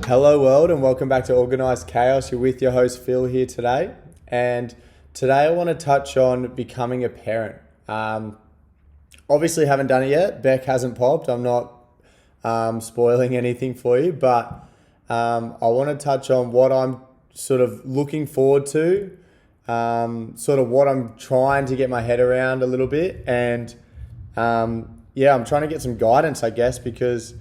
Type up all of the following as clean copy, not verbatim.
Hello world and welcome back to Organised Chaos. You're with your host Phil here today, and today I want to touch on becoming a parent. Obviously haven't done it yet. Beck hasn't popped. I'm not spoiling anything for you, but I want to touch on what I'm sort of looking forward to, sort of what I'm trying to get my head around a little bit, and I'm trying to get some guidance, I guess, because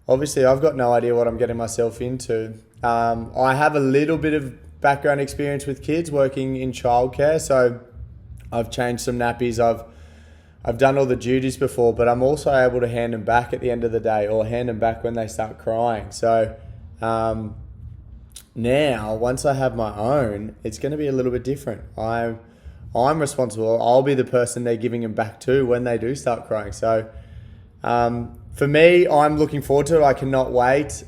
obviously I've got no idea what I'm getting myself into. I have a little bit of background experience with kids working in childcare, so I've changed some nappies, I've done all the duties before, but I'm also able to hand them back at the end of the day, or hand them back when they start crying. So now, once I have my own, it's going to be a little bit different. I'm responsible. I'll be the person they're giving them back to when they do start crying. So for me, I'm looking forward to it. I cannot wait.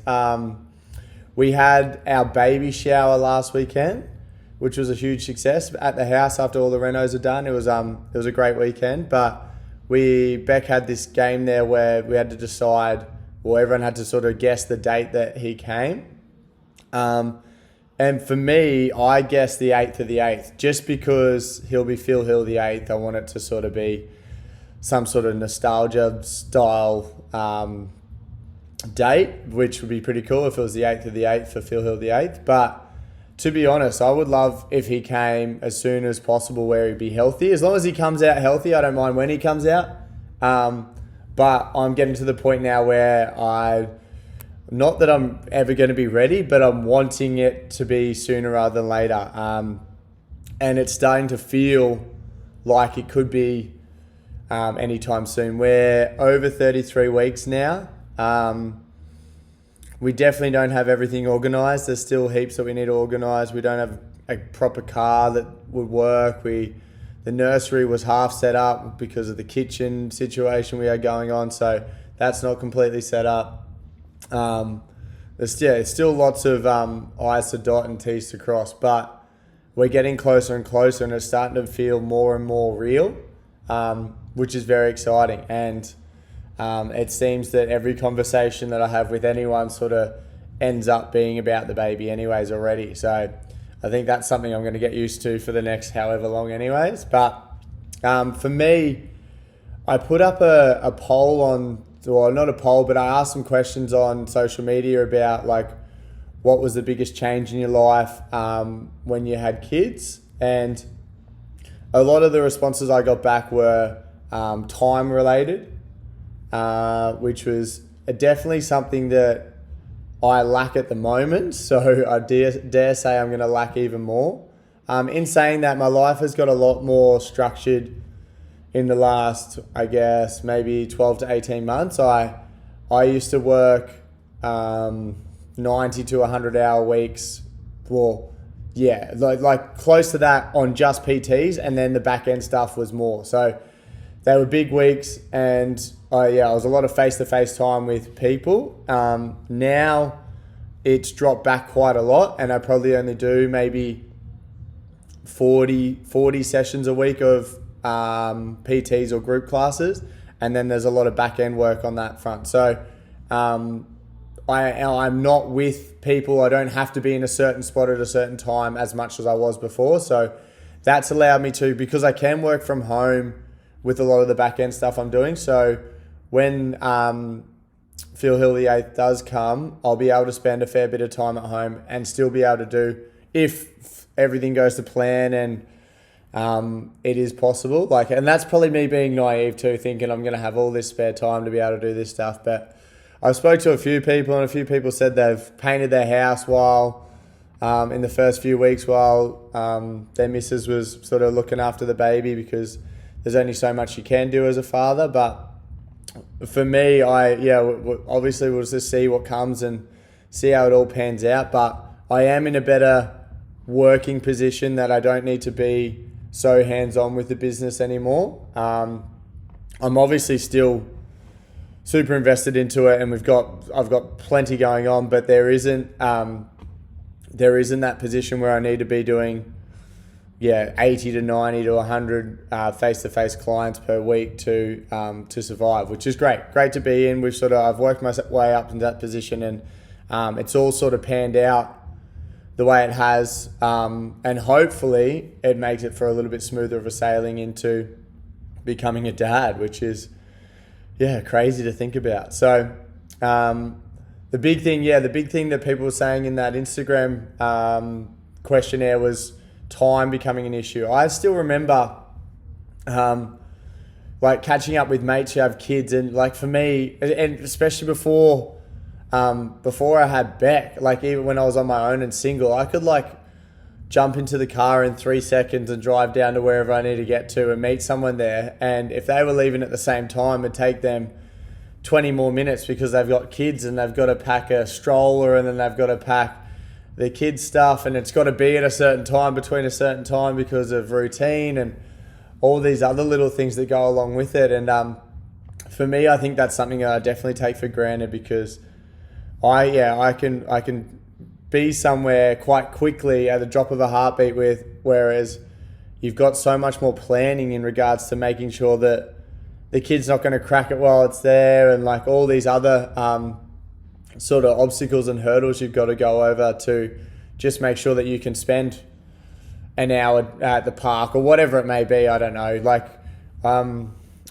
We had our baby shower last weekend, which was a huge success at the house after all the renos are done. It was a great weekend, but Beck had this game there where we had to decide, or everyone had to sort of guess the date that he came. And for me, I guessed the 8th of the 8th, just because he'll be Phil Hill the 8th. I want it to sort of be some sort of nostalgia style date, which would be pretty cool if it was the 8th of the 8th for Phil Hill the 8th. But to be honest, I would love if he came as soon as possible, where he'd be healthy. As long as he comes out healthy, I don't mind when he comes out. But I'm getting to the point now where not that I'm ever going to be ready, but I'm wanting it to be sooner rather than later. And it's starting to feel like it could be anytime soon. We're over 33 weeks now. We definitely don't have everything organised. There's still heaps that we need to organise. We don't have a proper car that would work. The nursery was half set up because of the kitchen situation we had going on, so that's not completely set up. It's still lots of I's to dot and T's to cross, but we're getting closer and closer, and it's starting to feel more and more real, which is very exciting. And it seems that every conversation that I have with anyone sort of ends up being about the baby anyways already. So I think that's something I'm going to get used to for the next however long anyways. But for me, I put up a poll on, well, not a poll, but I asked some questions on social media about like what was the biggest change in your life when you had kids. And a lot of the responses I got back were time related, which was definitely something that I lack at the moment. So I dare say I'm going to lack even more. In saying that, my life has got a lot more structured in the last, I guess, maybe 12 to 18 months. I used to work 90 to 100 hour weeks. Well, yeah, like close to that on just PTs, and then the back end stuff was more. So they were big weeks, and it was a lot of face-to-face time with people. Now it's dropped back quite a lot, and I probably only do maybe 40 sessions a week of PTs or group classes, and then there's a lot of back-end work on that front. So I'm not with people. I don't have to be in a certain spot at a certain time as much as I was before. So that's allowed me to, because I can work from home with a lot of the back-end stuff I'm doing. So when Phil Hill the 8th does come, I'll be able to spend a fair bit of time at home and still be able to do, if everything goes to plan and it is possible. And that's probably me being naive too, thinking I'm going to have all this spare time to be able to do this stuff. But I've spoke to a few people, and a few people said they've painted their house while in the first few weeks while their missus was sort of looking after the baby, because there's only so much you can do as a father. But for me, obviously we'll just see what comes and see how it all pans out. But I am in a better working position that I don't need to be so hands-on with the business anymore. I'm obviously still super invested into it, and I've got plenty going on, but there isn't that position where I need to be doing 80 to 90 to 100 face-to-face clients per week to survive, which is great to be in. I've worked my way up into that position, and it's all sort of panned out the way it has, and hopefully it makes it for a little bit smoother of a sailing into becoming a dad, which is crazy to think about. So the big thing that people were saying in that Instagram questionnaire was time becoming an issue. I still remember like catching up with mates who have kids, and like for me, and especially before I had Beck, like even when I was on my own and single, I could like jump into the car in 3 seconds and drive down to wherever I need to get to and meet someone there. And if they were leaving at the same time, it'd take them 20 more minutes because they've got kids and they've got to pack a stroller and then they've got to pack the kids' stuff, and it's got to be at a certain time between a certain time because of routine and all these other little things that go along with it. And for me, I think that's something that I definitely take for granted, because I can be somewhere quite quickly at the drop of a heartbeat whereas you've got so much more planning in regards to making sure that the kid's not going to crack it while it's there, and like all these other sort of obstacles and hurdles you've got to go over to just make sure that you can spend an hour at the park or whatever it may be. I don't know. Like, I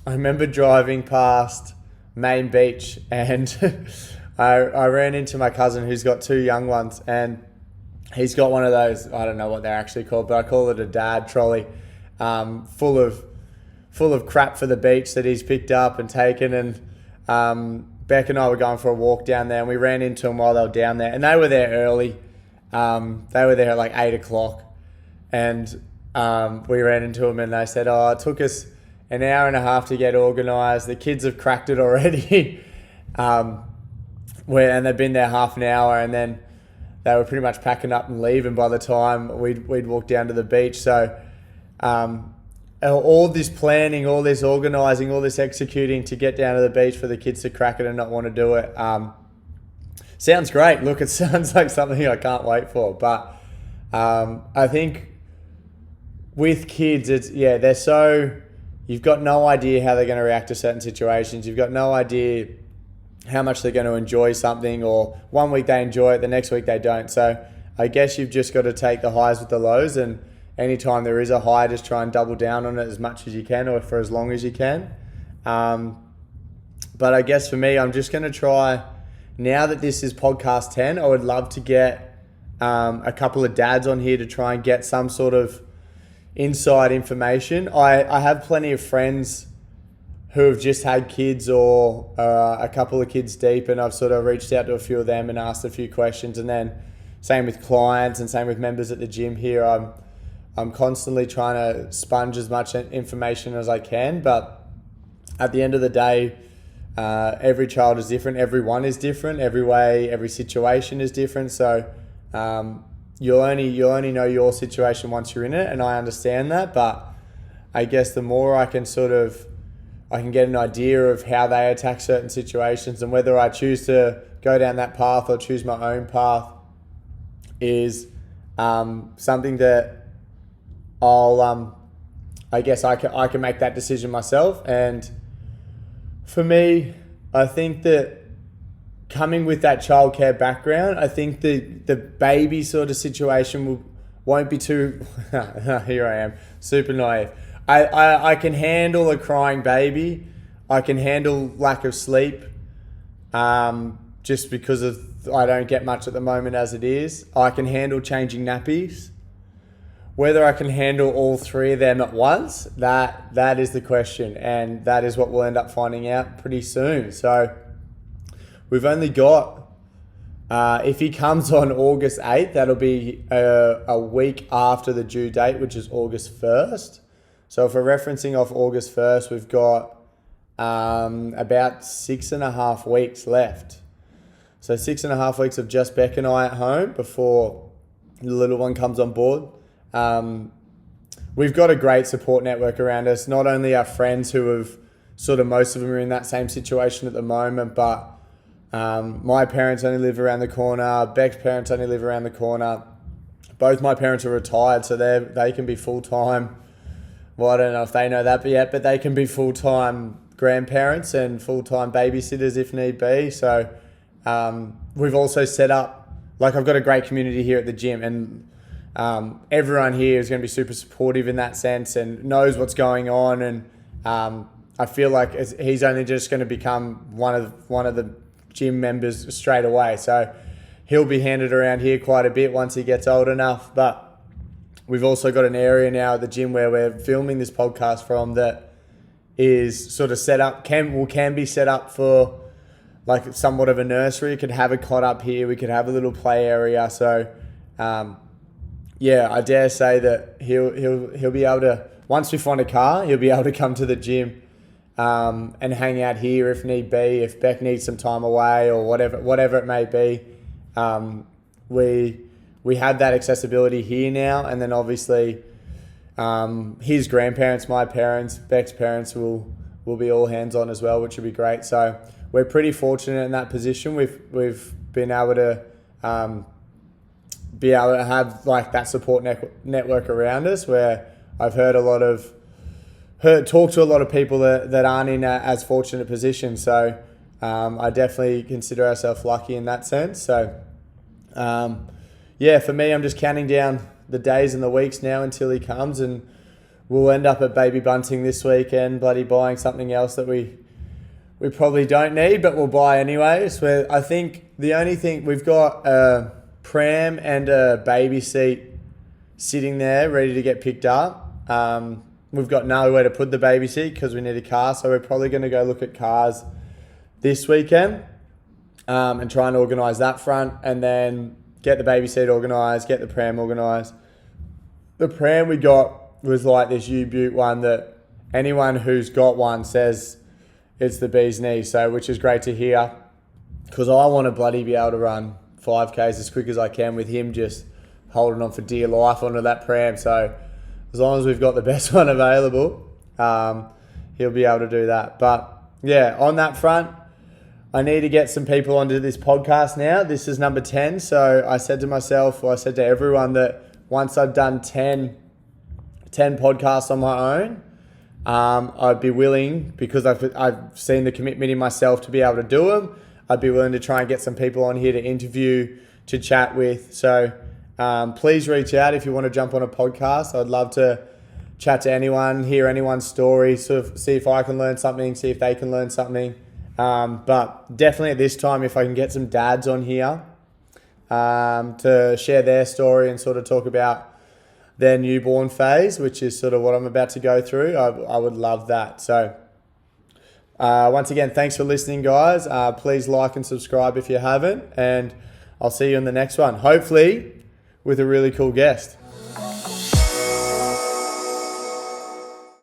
remember driving past Main Beach and I ran into my cousin who's got 2 young ones, and he's got one of those, I don't know what they're actually called, but I call it a dad trolley, full of crap for the beach that he's picked up and taken. And Beck and I were going for a walk down there, and we ran into them while they were down there, and they were there early. They were there at like 8 o'clock, and we ran into them, and they said, it took us an hour and a half to get organised. The kids have cracked it already. And they've been there half an hour, and then they were pretty much packing up and leaving by the time we'd walk down to the beach. So all this planning, all this organising, all this executing to get down to the beach for the kids to crack it and not want to do it sounds great. Look, it sounds like something I can't wait for. But I think with kids, you've got no idea how they're going to react to certain situations. You've got no idea how much they're going to enjoy something, or one week they enjoy it, the next week they don't. So I guess you've just got to take the highs with the lows, and anytime there is a high, just try and double down on it as much as you can, or for as long as you can. But I guess for me, I'm just going to try, now that this is podcast 10, I would love to get a couple of dads on here to try and get some sort of inside information. I have plenty of friends who have just had kids, or a couple of kids deep, and I've sort of reached out to a few of them and asked a few questions. And then same with clients and same with members at the gym here. I'm constantly trying to sponge as much information as I can, but at the end of the day, every child is different, everyone is different, every situation is different. So you'll only know your situation once you're in it, and I understand that. But I guess the more I can get an idea of how they attack certain situations, and whether I choose to go down that path or choose my own path is something that I guess I can make that decision myself. And for me, I think that coming with that childcare background, I think the baby sort of situation won't be too, here I am, super naive. I can handle a crying baby. I can handle lack of sleep, just because I don't get much at the moment as it is. I can handle changing nappies. Whether I can handle all 3 of them at once, that is the question, and that is what we'll end up finding out pretty soon. So we've only got, if he comes on August 8th, that'll be a week after the due date, which is August 1st. So if we're referencing off August 1st, we've got about 6.5 weeks left. So 6.5 weeks of just Beck and I at home before the little one comes on board. We've got a great support network around us. Not only our friends who have sort of, most of them are in that same situation at the moment, but my parents only live around the corner. Beck's parents only live around the corner. both my parents are retired, so they can be full-time. Well, I don't know if they know that yet, but they can be full-time grandparents and full-time babysitters if need be. So we've also set up, like I've got a great community here at the gym, and everyone here is going to be super supportive in that sense and knows what's going on. And I feel like he's only just going to become one of the gym members straight away. So he'll be handed around here quite a bit once he gets old enough. But we've also got an area now at the gym where we're filming this podcast from that is sort of set up, can be set up for like somewhat of a nursery. You could have a cot up here. We could have a little play area. So, I dare say that he'll be able to, once we find a car, he'll be able to come to the gym and hang out here if need be. If Beck needs some time away or whatever it may be, we have that accessibility here now. And then obviously his grandparents, my parents, Beck's parents will be all hands on as well, which would be great. So we're pretty fortunate in that position. We've been able to have like that support network around us, where I've talked to a lot of people that aren't in as fortunate positions. So I definitely consider ourselves lucky in that sense. So for me, I'm just counting down the days and the weeks now until he comes, and we'll end up at Baby Bunting this weekend, bloody buying something else that we probably don't need, but we'll buy anyway. So I think the only thing, we've got a pram and a baby seat sitting there ready to get picked up. We've got nowhere to put the baby seat because we need a car, so we're probably going to go look at cars this weekend and try and organise that front, and then get the baby seat organised, get the pram organised. The pram we got was like this U-Butte one that anyone who's got one says it's the bee's knees, so which is great to hear, because I want to bloody be able to run 5Ks as quick as I can with him just holding on for dear life onto that pram. So as long as we've got the best one available, he'll be able to do that. But yeah, on that front, I need to get some people onto this podcast now. This is number 10. So I said to everyone that once I've done 10 podcasts on my own, I'd be willing, because I've seen the commitment in myself to be able to do them, I'd be willing to try and get some people on here to interview, to chat with. So please reach out if you want to jump on a podcast. I'd love to chat to anyone, hear anyone's story, sort of see if I can learn something, see if they can learn something. But definitely at this time, if I can get some dads on here to share their story and sort of talk about their newborn phase, which is sort of what I'm about to go through, I would love that. So once again, thanks for listening, guys. Please like and subscribe if you haven't, and I'll see you in the next one, hopefully with a really cool guest.